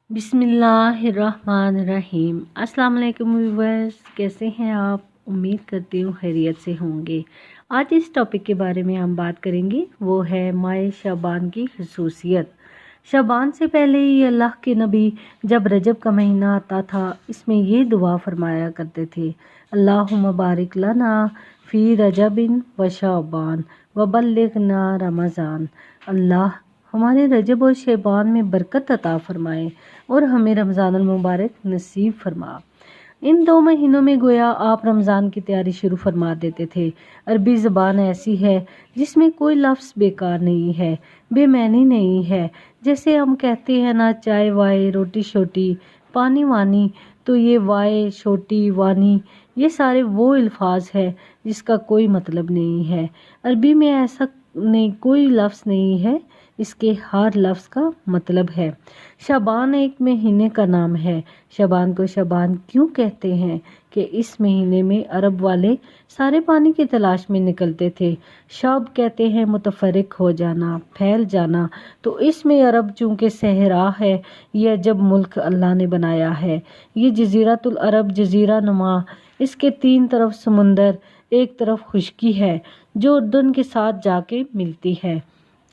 बिस्मिल्लाहिर्रहमानिर्रहीम। अस्सलाम वालेकुम व्यूअर्स, कैसे हैं आप? उम्मीद करती हूँ खैरियत से होंगे। आज इस टॉपिक के बारे में हम बात करेंगे, वो है माह शाबान की खसूसियत। शाबान से पहले ही अल्लाह के नबी जब रजब का महीना आता था, इसमें ये दुआ फरमाया करते थे, अल्लाहुम्मा बारिक लना फ़ी रजबिन व शाबान व बल्लिगना रमज़ान। अल्लाह हमारे रजब और शाबान में बरकत अता फरमाए और हमें रमज़ानुल मुबारक नसीब फरमा। इन 2 महीनों में गोया आप रमज़ान की तैयारी शुरू फरमा देते थे। अरबी ज़बान ऐसी है जिसमें कोई लफ्ज़ बेकार नहीं है, बेमैनी नहीं है। जैसे हम कहते हैं ना, चाय वाय रोटी शोटी पानी वानी, तो ये वाय शोटी वानी ये सारे वो अल्फाज है जिसका कोई मतलब नहीं है। अरबी में ऐसा नहीं, कोई लफ्ज़ नहीं है, इसके हर लफ्ज़ का मतलब है। शाबान एक महीने का नाम है। शाबान को शाबान क्यों कहते हैं कि इस महीने में अरब वाले सारे पानी की तलाश में निकलते थे। शब कहते हैं मुतफरिक हो जाना, फैल जाना। तो इसमें अरब चूँकि सहरा है, यह जब मुल्क अल्लाह ने बनाया है। ये जजीरतुल अरब जजीरा नुमा, इसके 3 तरफ समुंदर, एक तरफ खुश्की है जो उर्दन के साथ जाके मिलती है,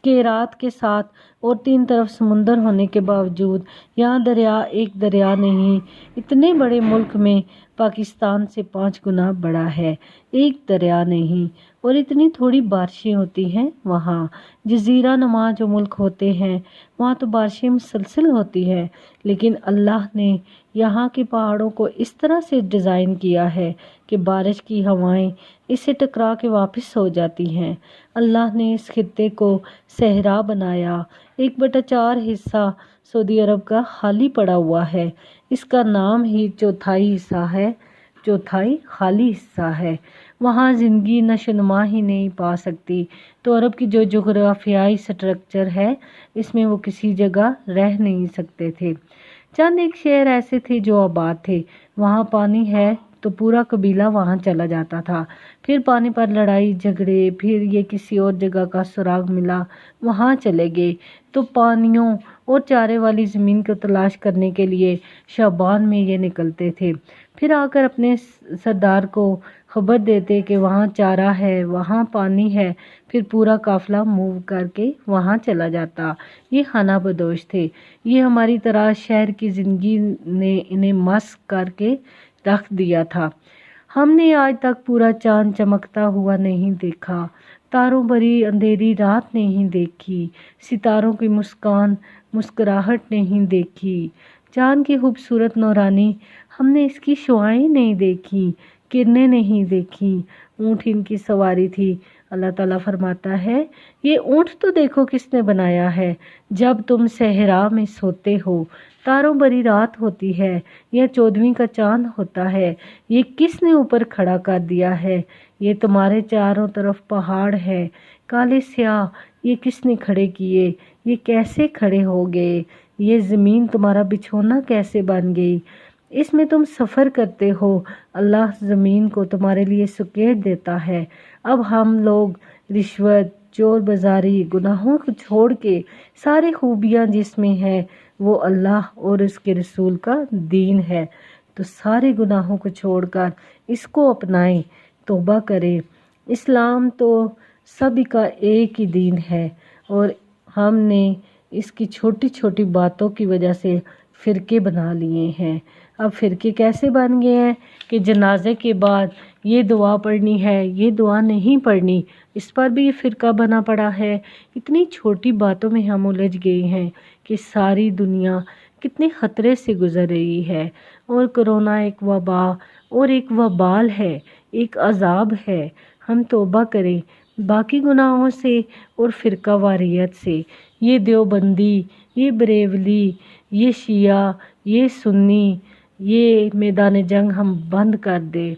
केरात के साथ, और 3 तरफ समुंदर होने के बावजूद यहाँ दरिया एक दरिया नहीं। इतने बड़े मुल्क में पाकिस्तान से 5 गुना बड़ा है, एक दरिया नहीं, और इतनी थोड़ी बारिशें होती हैं वहाँ। जजीरा नुमा जो मुल्क होते हैं वहाँ तो बारिशें मुसलसल होती है, लेकिन अल्लाह ने यहाँ के पहाड़ों को इस तरह से डिज़ाइन किया है कि बारिश की हवाएं इससे टकरा के वापस हो जाती हैं। अल्लाह ने इस खित्ते को सहरा बनाया। 1/4 हिस्सा सऊदी अरब का खाली पड़ा हुआ है। इसका नाम ही चौथाई हिस्सा है, चौथाई खाली हिस्सा है। वहाँ ज़िंदगी नशोनुमा ही नहीं पा सकती। तो अरब की जो जोग्राफियाई स्ट्रक्चर है, इसमें वो किसी जगह रह नहीं सकते थे। चंद एक शहर ऐसे थे जो आबाद थे। वहाँ पानी है तो पूरा कबीला वहाँ चला जाता था। फिर पानी पर लड़ाई झगड़े, फिर ये किसी और जगह का सुराग मिला, वहाँ चले गए। तो पानियों और चारे वाली ज़मीन को तलाश करने के लिए शाबान में ये निकलते थे। फिर आकर अपने सरदार को खबर देते कि वहाँ चारा है, वहाँ पानी है। फिर पूरा काफिला मूव करके वहाँ चला जाता। ये खाना बदोश थे। ये हमारी तरह शहर की ज़िंदगी ने इन्हें मस्क करके रख दिया था। हमने आज तक पूरा चांद चमकता हुआ नहीं देखा, तारों भरी अंधेरी रात नहीं देखी, सितारों की मुस्कुराहट नहीं देखी, चांद की खूबसूरत नौरानी हमने इसकी शुआएं नहीं देखी, किरणें नहीं देखी। ऊँट इनकी सवारी थी। अल्लाह ताला फरमाता है, ये ऊँट तो देखो किसने बनाया है। जब तुम सहरा में सोते हो, तारों भरी रात होती है, यह 14वीं का चांद होता है, ये किसने ऊपर खड़ा कर दिया है। ये तुम्हारे चारों तरफ पहाड़ है काले स्याह, ये किसने खड़े किए, ये कैसे खड़े हो गए। ये ज़मीन तुम्हारा बिछोना कैसे बन गई, इसमें तुम सफ़र करते हो। अल्लाह ज़मीन को तुम्हारे लिए सुकेट देता है। अब हम लोग रिश्वत, चोर बाजारी, गुनाहों को छोड़ के सारी खूबियाँ जिसमें है वो अल्लाह और उसके रसूल का दीन है। तो सारे गुनाहों को छोड़कर इसको अपनाएं, तौबा करें। इस्लाम तो सभी का एक ही दीन है, और हमने इसकी छोटी छोटी बातों की वजह से फ़िरके बना लिए हैं। अब फ़िरके कैसे बन गए हैं कि जनाजे के बाद ये दुआ पढ़नी है, ये दुआ नहीं पढ़नी, इस पर भी ये फ़िरका बना पड़ा है। इतनी छोटी बातों में हम उलझ गए हैं कि सारी दुनिया कितने ख़तरे से गुज़र रही है। और कोरोना एक वबा और एक वबाल है, एक अज़ाब है। हम तौबा करें बाकी गुनाहों से और फ़िरका वारियत से। ये देवबंदी, ये बरेवली, ये शिया, ये सुन्नी, ये मैदान जंग हम बंद कर दे।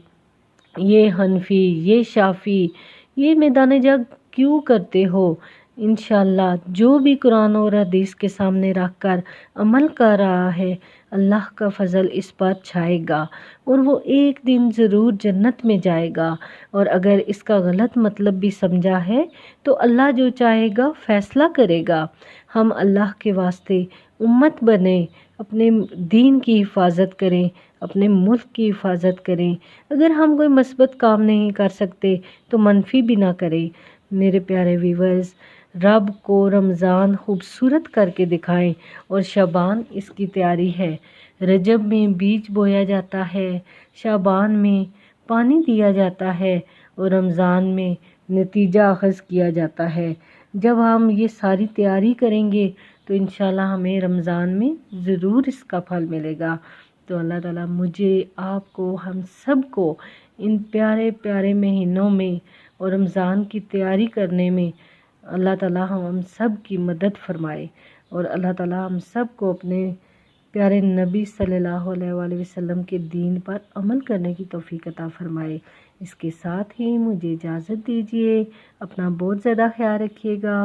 ये हनफी, ये शाफ़ी, ये मैदान जंग क्यों करते हो। इंशाअल्लाह जो भी कुरान और हदीस के सामने रख कर अमल कर रहा है, अल्लाह का फजल इस पर छाएगा और वो एक दिन ज़रूर जन्नत में जाएगा। और अगर इसका गलत मतलब भी समझा है तो अल्लाह जो चाहेगा फ़ैसला करेगा। हम अल्लाह के वास्ते उम्मत बने, اپنے دین کی حفاظت کریں، اپنے ملک کی حفاظت کریں۔ اگر ہم کوئی مثبت کام نہیں کر سکتے تو منفی بھی نہ کریں۔ میرے پیارے ویورز، رب کو رمضان خوبصورت کر کے دکھائیں اور شعبان اس کی تیاری ہے۔ رجب میں بیج بویا جاتا ہے، شعبان میں پانی دیا جاتا ہے اور رمضان میں نتیجہ اخذ کیا جاتا ہے۔ جب ہم یہ ساری تیاری کریں گے تو انشاءاللہ ہمیں رمضان میں ضرور اس کا پھل ملے گا۔ تو اللہ تعالیٰ مجھے، آپ کو، ہم سب کو ان پیارے پیارے مہینوں میں اور رمضان کی تیاری کرنے میں اللہ تعالیٰ ہم سب کی مدد فرمائے، اور اللہ تعالیٰ ہم سب کو اپنے پیارے نبی صلی اللہ علیہ وآلہ وسلم کے دین پر عمل کرنے کی توفیق عطا فرمائے۔ اس کے ساتھ ہی مجھے اجازت دیجیے، اپنا بہت زیادہ خیال رکھیے گا۔